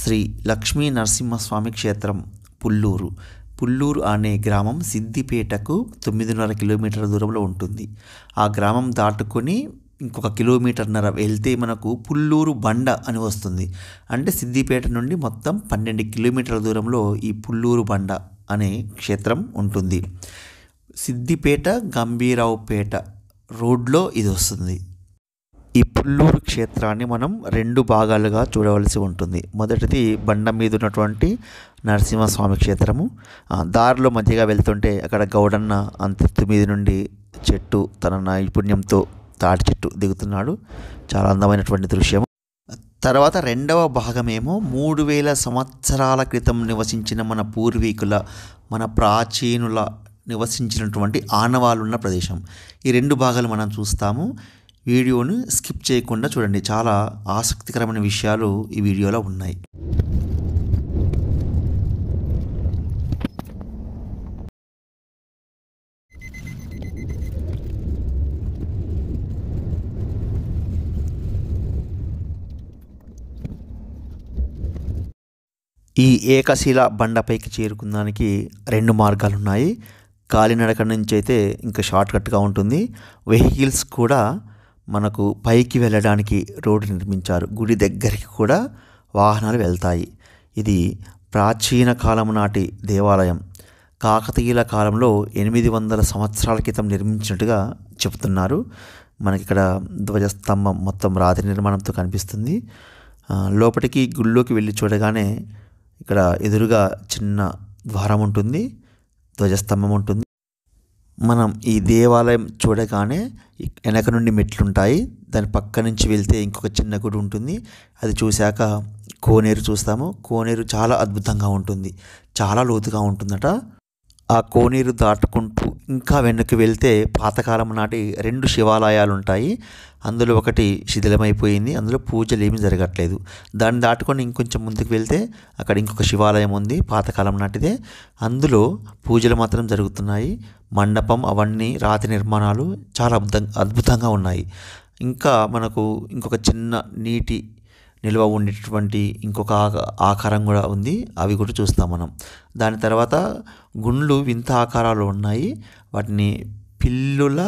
శ్రీ లక్ష్మీ నరసింహస్వామి క్షేత్రం పుల్లూరు. పుల్లూరు అనే గ్రామం సిద్దిపేటకు 9.5 కిలోమీటర్ల దూరంలో ఉంటుంది. ఆ గ్రామం దాటుకొని ఇంకొక 1.5 కిలోమీటర్ల వెళ్తే మనకు పుల్లూరు బండ అని వస్తుంది. అంటే సిద్దిపేట నుండి మొత్తం 12 కిలోమీటర్ల దూరంలో ఈ పుల్లూరు బండ అనే క్షేత్రం ఉంటుంది. సిద్దిపేట గంభీరావుపేట రోడ్లో ఇది వస్తుంది. ఈ పుల్లూరు క్షేత్రాన్ని మనం 2 భాగాలుగా చూడవలసి ఉంటుంది. మొదటిది బండ మీద ఉన్నటువంటి నరసింహస్వామి క్షేత్రము. దారిలో మధ్యగా వెళ్తుంటే అక్కడ గౌడన్న అంతెత్తు మీద నుండి చెట్టు తన నైపుణ్యంతో తాటి చెట్టు దిగుతున్నాడు. చాలా అందమైనటువంటి దృశ్యము. తర్వాత రెండవ భాగమేమో 3000 సంవత్సరాల క్రితం నివసించిన మన పూర్వీకుల, మన ప్రాచీనుల నివసించినటువంటి ఆనవాళ్ళున్న ప్రదేశం. ఈ 2 భాగాలు మనం చూస్తాము. వీడియోను స్కిప్ చేయకుండా చూడండి. చాలా ఆసక్తికరమైన విషయాలు ఈ వీడియోలో ఉన్నాయి. ఈ ఏకశిల బండపైకి చేరుకున్నానికి 2 మార్గాలు ఉన్నాయి. కాలినడక నుంచి అయితే ఇంకా షార్ట్కట్గా ఉంటుంది. వెహికల్స్ కూడా మనకు పైకి వెళ్ళడానికి రోడ్డు నిర్మించారు. గుడి దగ్గరికి కూడా వాహనాలు వెళ్తాయి. ఇది ప్రాచీన కాలం నాటి దేవాలయం. కాకతీయుల కాలంలో 800 సంవత్సరాల క్రితం నిర్మించినట్టుగా చెబుతున్నారు. మనకి ఇక్కడ ధ్వజస్తంభం మొత్తం రాతి నిర్మాణంతో కనిపిస్తుంది. లోపలికి గుళ్ళోకి వెళ్ళి చూడగానే ఇక్కడ ఎదురుగా చిన్న ద్వారం ఉంటుంది, ధ్వజస్తంభం ఉంటుంది. మనం ఈ దేవాలయం చూడగానే వెనక నుండి మెట్లుంటాయి. దాని పక్క నుంచి వెళ్తే ఇంకొక చిన్న గుడి ఉంటుంది. అది చూశాక కోనేరు చూస్తాము. కోనేరు చాలా అద్భుతంగా ఉంటుంది, చాలా లోతుగా ఉంటుందట. ఆ కోనేరు దాటుకుంటూ ఇంకా వెనక్కి వెళ్తే పాతకాలం నాటి 2 శివాలయాలు ఉంటాయి. అందులో ఒకటి శిథిలమైపోయింది, అందులో పూజలు ఏమీ జరగట్లేదు. దాన్ని దాటుకొని ఇంకొంచెం ముందుకు వెళ్తే అక్కడ ఇంకొక శివాలయం ఉంది, పాతకాలం నాటిదే. అందులో పూజలు మాత్రం జరుగుతున్నాయి. మండపం అవన్నీ రాతి నిర్మాణాలు చాలా అద్భుతంగా ఉన్నాయి. ఇంకా మనకు ఇంకొక చిన్న నీటి నిల్వ ఉండేటటువంటి ఇంకొక ఆకారం కూడా ఉంది. అవి కూడా చూస్తాం మనం. దాని తర్వాత గుండ్లు వింత ఆకారాలు ఉన్నాయి. వాటిని పిల్లుల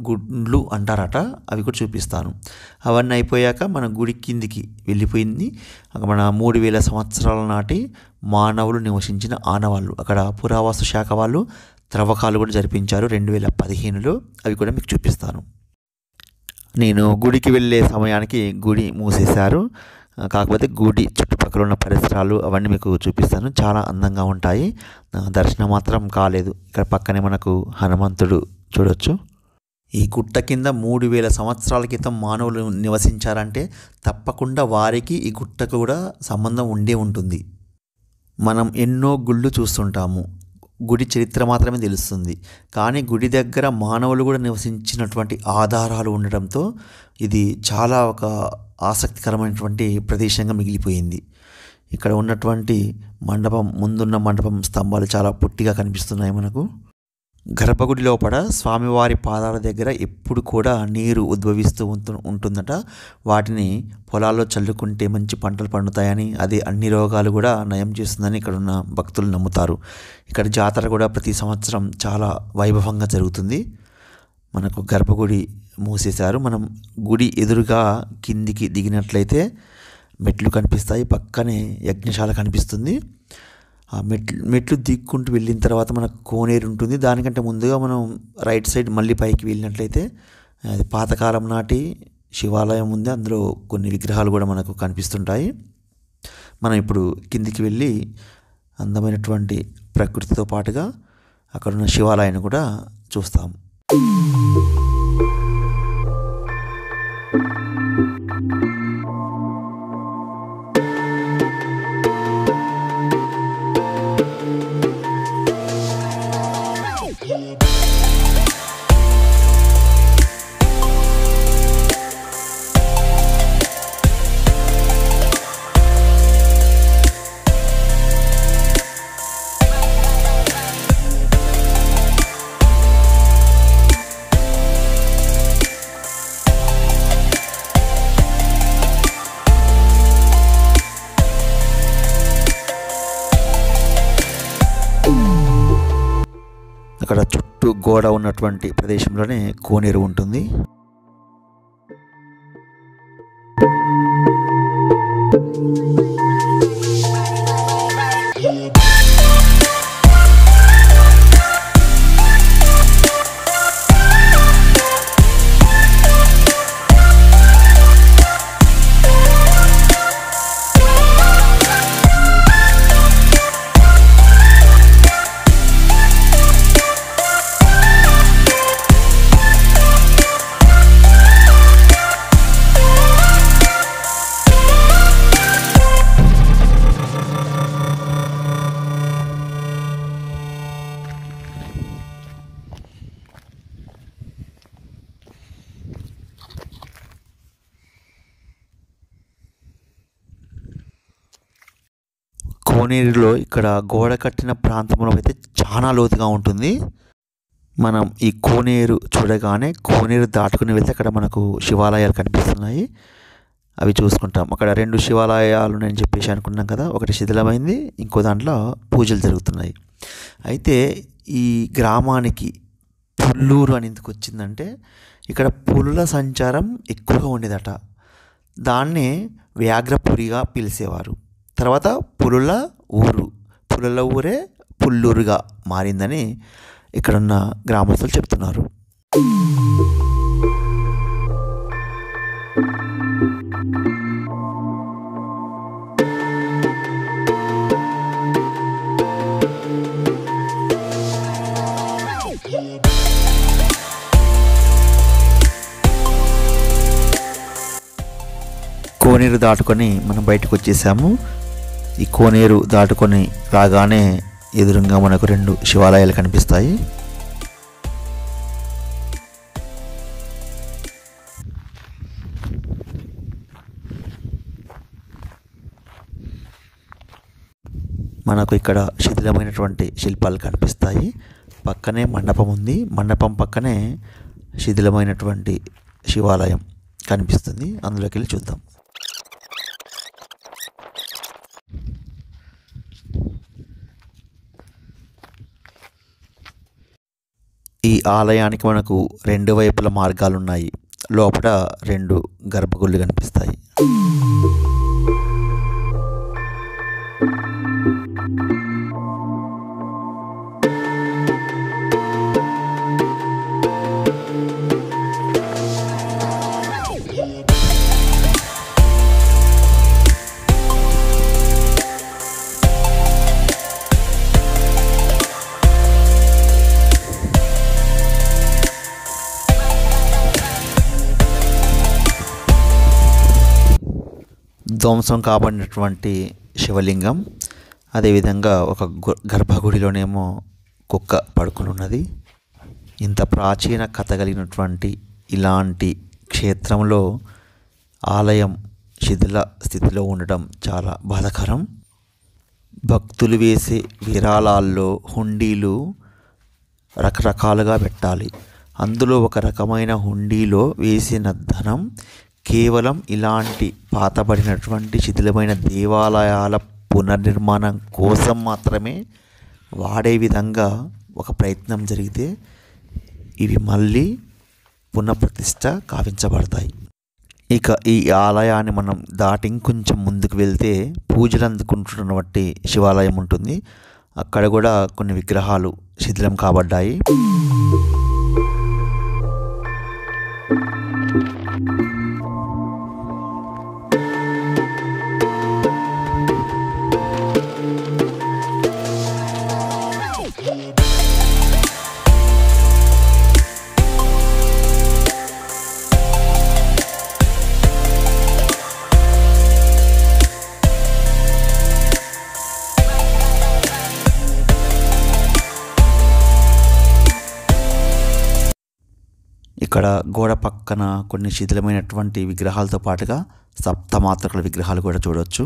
గుండ్లు అంటారట. అవి కూడా చూపిస్తాను. అవన్నీ అయిపోయాక మన గుడి కిందికి వెళ్ళిపోయింది. మన 3000 సంవత్సరాల నాటి మానవులు నివసించిన ఆనవాళ్ళు. అక్కడ పురావస్తు శాఖ వాళ్ళు త్రవ్వకాలు కూడా జరిపించారు 2015లో. అవి కూడా మీకు చూపిస్తాను. నేను గుడికి వెళ్ళే సమయానికి గుడి మూసేశారు. కాకపోతే గుడి చుట్టుపక్కల ఉన్న పరిసరాలు అవన్నీ మీకు చూపిస్తాను. చాలా అందంగా ఉంటాయి. దర్శనం మాత్రం కాలేదు. ఇక్కడ పక్కనే మనకు హనుమంతుడు చూడొచ్చు. ఈ గుట్ట కింద 3000 సంవత్సరాల క్రితం మానవులు నివసించారంటే తప్పకుండా వారికి ఈ గుట్టకు కూడా సంబంధం ఉండే ఉంటుంది. మనం ఎన్నో గుళ్ళు చూస్తుంటాము, గుడి చరిత్ర మాత్రమే తెలుస్తుంది. కానీ గుడి దగ్గర మానవులు కూడా నివసించినటువంటి ఆధారాలు ఉండడంతో ఇది చాలా ఒక ఆసక్తికరమైనటువంటి ప్రదేశంగా మిగిలిపోయింది. ఇక్కడ ఉన్నటువంటి మండపం, ముందున్న మండపం స్తంభాలు చాలా పొట్టిగా కనిపిస్తున్నాయి మనకు. గర్భగుడి లోపల స్వామివారి పాదాల దగ్గర ఎప్పుడు కూడా నీరు ఉద్భవిస్తూ ఉంటుందట. వాటిని పొలాల్లో చల్లుకుంటే మంచి పంటలు పండుతాయని, అది అన్ని రోగాలు కూడా నయం చేస్తుందని ఇక్కడ ఉన్న భక్తులు నమ్ముతారు. ఇక్కడ జాతర కూడా ప్రతి సంవత్సరం చాలా వైభవంగా జరుగుతుంది. మనకు గర్భగుడి మూసేశారు. మనం గుడి ఎదురుగా కిందికి దిగినట్లయితే మెట్లు కనిపిస్తాయి. పక్కనే యజ్ఞశాల కనిపిస్తుంది. ఆ మెట్లు దిక్కుంటూ వెళ్ళిన తర్వాత మనకు కోనేరు ఉంటుంది. దానికంటే ముందుగా మనం రైట్ సైడ్ మళ్ళీ పైకి వెళ్ళినట్లయితే అది పాతకాలం నాటి శివాలయం ఉంది. అందులో కొన్ని విగ్రహాలు కూడా మనకు కనిపిస్తుంటాయి. మనం ఇప్పుడు కిందికి వెళ్ళి అందమైనటువంటి ప్రకృతితో పాటుగా అక్కడున్న శివాలయాన్ని కూడా చూస్తాం. అక్కడ చుట్టూ గోడ ఉన్నటువంటి ప్రదేశంలోనే కోనేరు ఉంటుంది. కోనేరులో ఇక్కడ గోడ కట్టిన ప్రాంతంలో అయితే చాలా లోతుగా ఉంటుంది. మనం ఈ కోనేరు చూడగానే కోనేరు దాటుకుని వెళ్తే అక్కడ మనకు శివాలయాలు కనిపిస్తున్నాయి. అవి చూసుకుంటాం. అక్కడ 2 శివాలయాలు నేను చెప్పేసి అనుకున్నాం కదా, ఒకటి శిథిలమైంది, ఇంకో దాంట్లో పూజలు జరుగుతున్నాయి. అయితే ఈ గ్రామానికి పుల్లూరు అని ఎందుకు వచ్చిందంటే ఇక్కడ పులుల సంచారం ఎక్కువగా ఉండేదట. దాన్నే వ్యాఘ్రపురిగా పిలిచేవారు. తర్వాత పులుల ఊరే పుల్లూరుగా మారిందని ఇక్కడున్న గ్రామస్తులు చెప్తున్నారు. కోనేరు దాటుకొని మనం బయటకు వచ్చేసాము. ఈ కోనేరు దాటుకొని రాగానే ఎదురుగా మనకు 2 శివాలయాలు కనిపిస్తాయి. మనకు ఇక్కడ శిథిలమైనటువంటి శిల్పాలు కనిపిస్తాయి. పక్కనే మండపం ఉంది. మండపం పక్కనే శిథిలమైనటువంటి శివాలయం కనిపిస్తుంది. అందులోకి వెళ్ళి చూద్దాం. ఈ ఆలయానికి మనకు 2 వైపుల మార్గాలు ఉన్నాయి. లోపల 2 గర్భగుళ్ళు కనిపిస్తాయి. ధ్వంసం కాబడినటువంటి శివలింగం, అదేవిధంగా ఒక గర్భగుడిలోనేమో కుక్క పడుకుని ఉన్నది. ఇంత ప్రాచీన కథ కలిగినటువంటి ఇలాంటి క్షేత్రంలో ఆలయం శిథిల స్థితిలో ఉండడం చాలా బాధాకరం. భక్తులు వేసే విరాళాల్లో హుండీలు రకరకాలుగా పెట్టాలి. అందులో ఒక రకమైన హుండీలో వేసిన ధనం కేవలం ఇలాంటి పాతబడినటువంటి శిథిలమైన దేవాలయాల పునర్నిర్మాణం కోసం మాత్రమే వాడే విధంగా ఒక ప్రయత్నం జరిగితే ఇవి మళ్ళీ పునఃప్రతిష్ఠ కావించబడతాయి. ఇక ఈ ఆలయాన్ని మనం దాటి ఇంకొంచెం ముందుకు వెళ్తే పూజలు అందుకుంటున్నటువంటి శివాలయం ఉంటుంది. అక్కడ కూడా కొన్ని విగ్రహాలు శిథిలం కాబడ్డాయి. ఇక్కడ గోడ పక్కన కొన్ని శిథిలమైనటువంటి విగ్రహాలతో పాటుగా సప్తమాతృకల విగ్రహాలు కూడా చూడవచ్చు.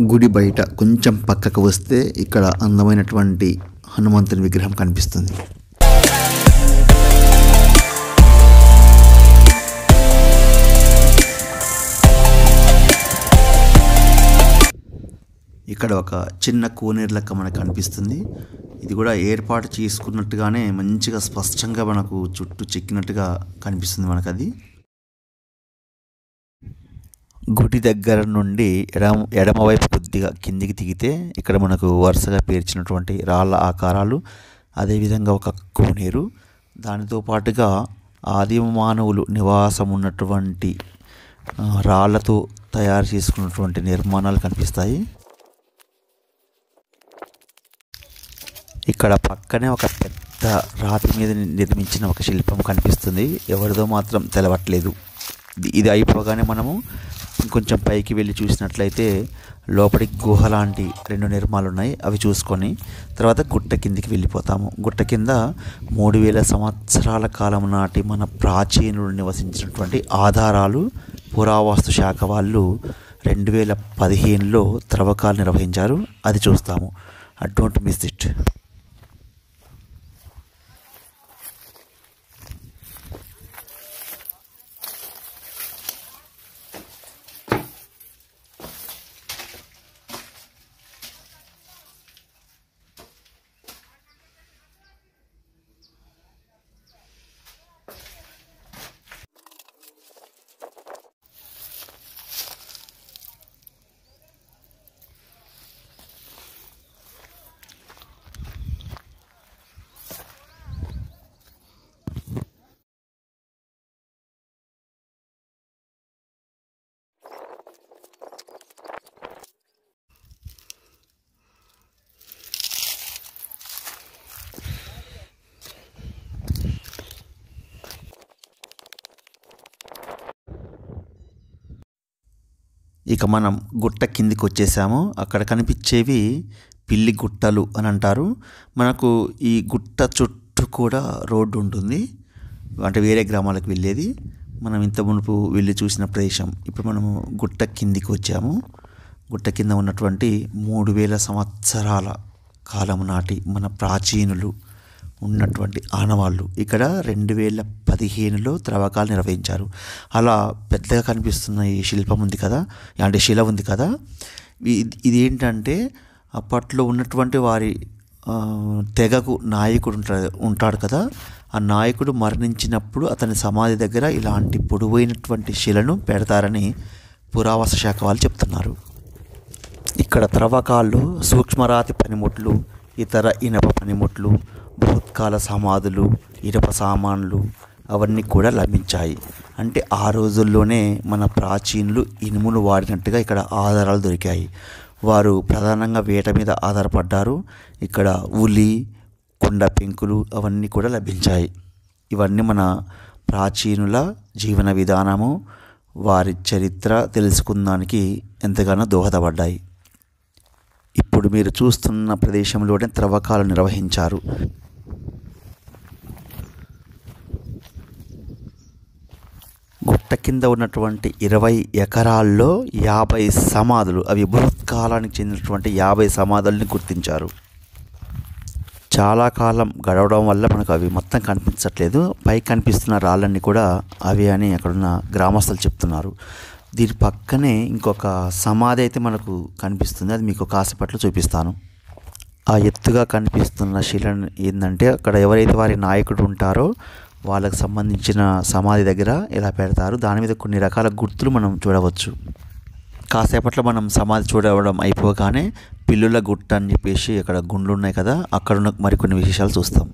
గుడి బయట కొంచెం పక్కకు వస్తే ఇక్కడ అందమైనటువంటి హనుమంతుని విగ్రహం కనిపిస్తుంది. ఇక్కడ ఒక చిన్న కోనేరు లెక్క మనకు కనిపిస్తుంది. ఇది కూడా ఏర్పాటు చేసుకున్నట్టుగానే మంచిగా స్పష్టంగా మనకు చుట్టూ చెక్కినట్టుగా కనిపిస్తుంది మనకు. అది గుడి దగ్గర నుండి ఎడమవైపు కొద్దిగా కిందికి దిగితే ఇక్కడ మనకు వరుసగా పేర్చినటువంటి రాళ్ళ ఆకారాలు, అదేవిధంగా ఒక కోనేరు, దానితో పాటుగా ఆదిమ మానవులు నివాసం ఉన్నటువంటి రాళ్లతో తయారు చేసుకున్నటువంటి నిర్మాణాలు కనిపిస్తాయి. ఇక్కడ పక్కనే ఒక పెద్ద రాతి మీద నిర్మించిన ఒక శిల్పం కనిపిస్తుంది. ఎవరిదో మాత్రం తెలవట్లేదు. ఇది అయిపోగానే మనము ఇంకొంచెం పైకి వెళ్ళి చూసినట్లయితే లోపలికి గుహ లాంటి 2 నిర్మాణాలు ఉన్నాయి. అవి చూసుకొని తర్వాత గుట్ట కిందికి వెళ్ళిపోతాము. గుట్ట కింద 3000 సంవత్సరాల కాలం నాటి మన ప్రాచీనులు నివసించినటువంటి ఆధారాలు పురావస్తు శాఖ వాళ్ళు 2015లో త్రవ్వకాలు నిర్వహించారు. అది చూస్తాము. Don't miss it. ఇక మనం గుట్ట కిందికి వచ్చేసాము. అక్కడ కనిపించేవి పిల్లి గుట్టలు అని అంటారు. మనకు ఈ గుట్ట చుట్టూ కూడా రోడ్డు ఉంటుంది, అంటే వేరే గ్రామాలకు వెళ్ళేది. మనం ఇంత మునుపు వెళ్ళి చూసిన ప్రదేశం. ఇప్పుడు మనము గుట్ట కిందికి వచ్చాము. గుట్ట కింద ఉన్నటువంటి 3000 సంవత్సరాల కాలం నాటి మన ప్రాచీనులు ఉన్నటువంటి ఆనవాళ్ళు ఇక్కడ 2015లో త్రవ్వకాలు నిర్వహించారు. అలా పెద్దగా కనిపిస్తున్న ఈ శిల్పం ఉంది కదా, అంటే శిల ఉంది కదా, ఇది ఏంటంటే అప్పట్లో ఉన్నటువంటి వారి తెగకు నాయకుడు ఉంటాడు కదా, ఆ నాయకుడు మరణించినప్పుడు అతని సమాధి దగ్గర ఇలాంటి పొడవైనటువంటి శిలను పెడతారని పురావస్తు శాఖ వాళ్ళు చెప్తున్నారు. ఇక్కడ త్రవ్వకాల్లో సూక్ష్మరాతి పనిముట్లు, ఇతర ఇనప పనిముట్లు, బృహత్కాల సమాధులు, ఇనుప సామాన్లు అవన్నీ కూడా లభించాయి. అంటే ఆ రోజుల్లోనే మన ప్రాచీనులు ఇనుమును వాడినట్టుగా ఇక్కడ ఆధారాలు దొరికాయి. వారు ప్రధానంగా వేట మీద ఆధారపడ్డారు. ఇక్కడ ఉలి, కుండ పెంకులు అవన్నీ కూడా లభించాయి. ఇవన్నీ మన ప్రాచీనుల జీవన విధానము, వారి చరిత్ర తెలుసుకుందానికి ఎంతగానో దోహదపడ్డాయి. ఇప్పుడు మీరు చూస్తున్న ప్రదేశంలోనే త్రవ్వకాలు నిర్వహించారు. గుట్ట కింద ఉన్నటువంటి 20 ఎకరాల్లో 50 సమాధులు, అవి బృహత్కాలానికి చెందినటువంటి 50 సమాధుల్ని గుర్తించారు. చాలా కాలం గడవడం వల్ల మనకు అవి మొత్తం కనిపించట్లేదు. పైకి కనిపిస్తున్న రాళ్ళన్నీ కూడా అవి అని అక్కడున్న గ్రామస్తులు చెప్తున్నారు. దీని పక్కనే ఇంకొక సమాధి అయితే మనకు కనిపిస్తుంది. అది మీకు కాసేపట్లో చూపిస్తాను. ఆ ఎత్తుగా కనిపిస్తున్న శిల ఏంటంటే అక్కడ ఎవరైతే వారి నాయకుడు ఉంటారో వాళ్ళకు సంబంధించిన సమాధి దగ్గర ఇలా పెడతారు. దాని మీద కొన్ని రకాల గుర్తులు మనం చూడవచ్చు. కాసేపట్లో మనం సమాధి చూడడం అయిపోగానే పిల్లుల గుట్ట అని చెప్పేసి అక్కడ గుండ్లు ఉన్నాయి కదా, అక్కడున్న మరికొన్ని విశేషాలు చూస్తాం.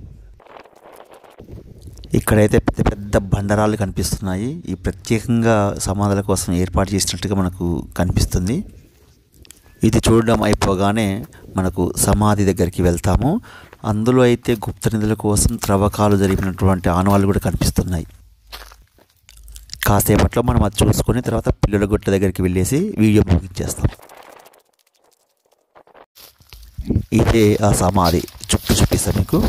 ఇక్కడైతే పెద్ద పెద్ద బండరాళ్ళు కనిపిస్తున్నాయి. ఈ ప్రత్యేకంగా సమాధుల కోసం ఏర్పాటు చేసినట్టుగా మనకు కనిపిస్తుంది. ఇది చూడడం అయిపోగానే మనకు సమాధి దగ్గరికి వెళ్తాము. అందులో అయితే గుప్త నిధుల కోసం త్రవ్వకాలు జరిగినటువంటి ఆనవాళ్ళు కూడా కనిపిస్తున్నాయి. కాసేపట్లో మనం అది చూసుకొని తర్వాత పిల్లుల గుట్ట దగ్గరికి వెళ్ళేసి వీడియో ముగించేస్తాం. ఇదే ఆ సమాధి, చుట్టూ చూపిస్తాం మీకు.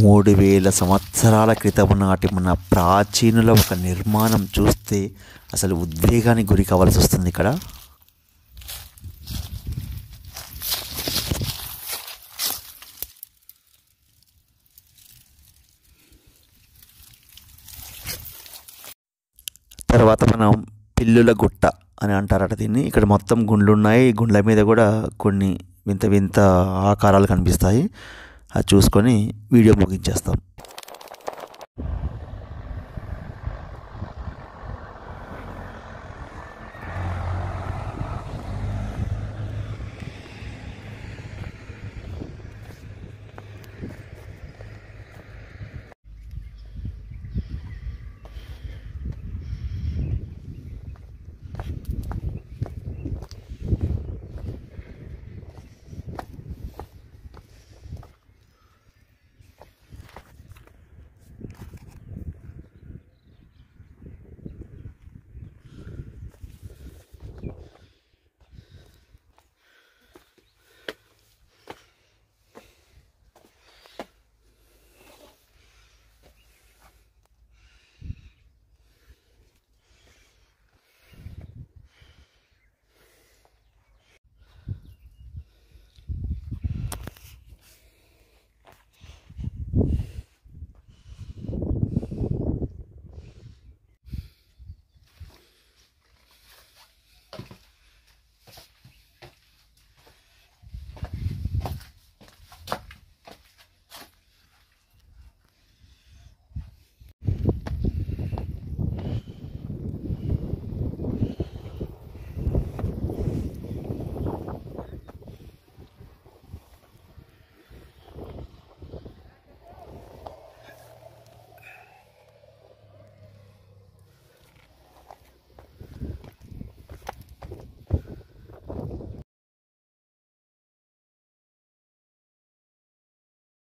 3000 సంవత్సరాల క్రితం నాటి మన ప్రాచీనుల ఒక నిర్మాణం చూస్తే అసలు ఉద్వేగానికి గురి కావాల్సి వస్తుంది. ఇక్కడ తర్వాత మనం పిల్లుల గుట్ట అని అంటారట దీన్ని. ఇక్కడ మొత్తం గుండ్లు ఉన్నాయి. గుండ్ల మీద కూడా కొన్ని వింత వింత ఆకారాలు కనిపిస్తాయి. అది చూసుకొని వీడియో ముగించేస్తాం.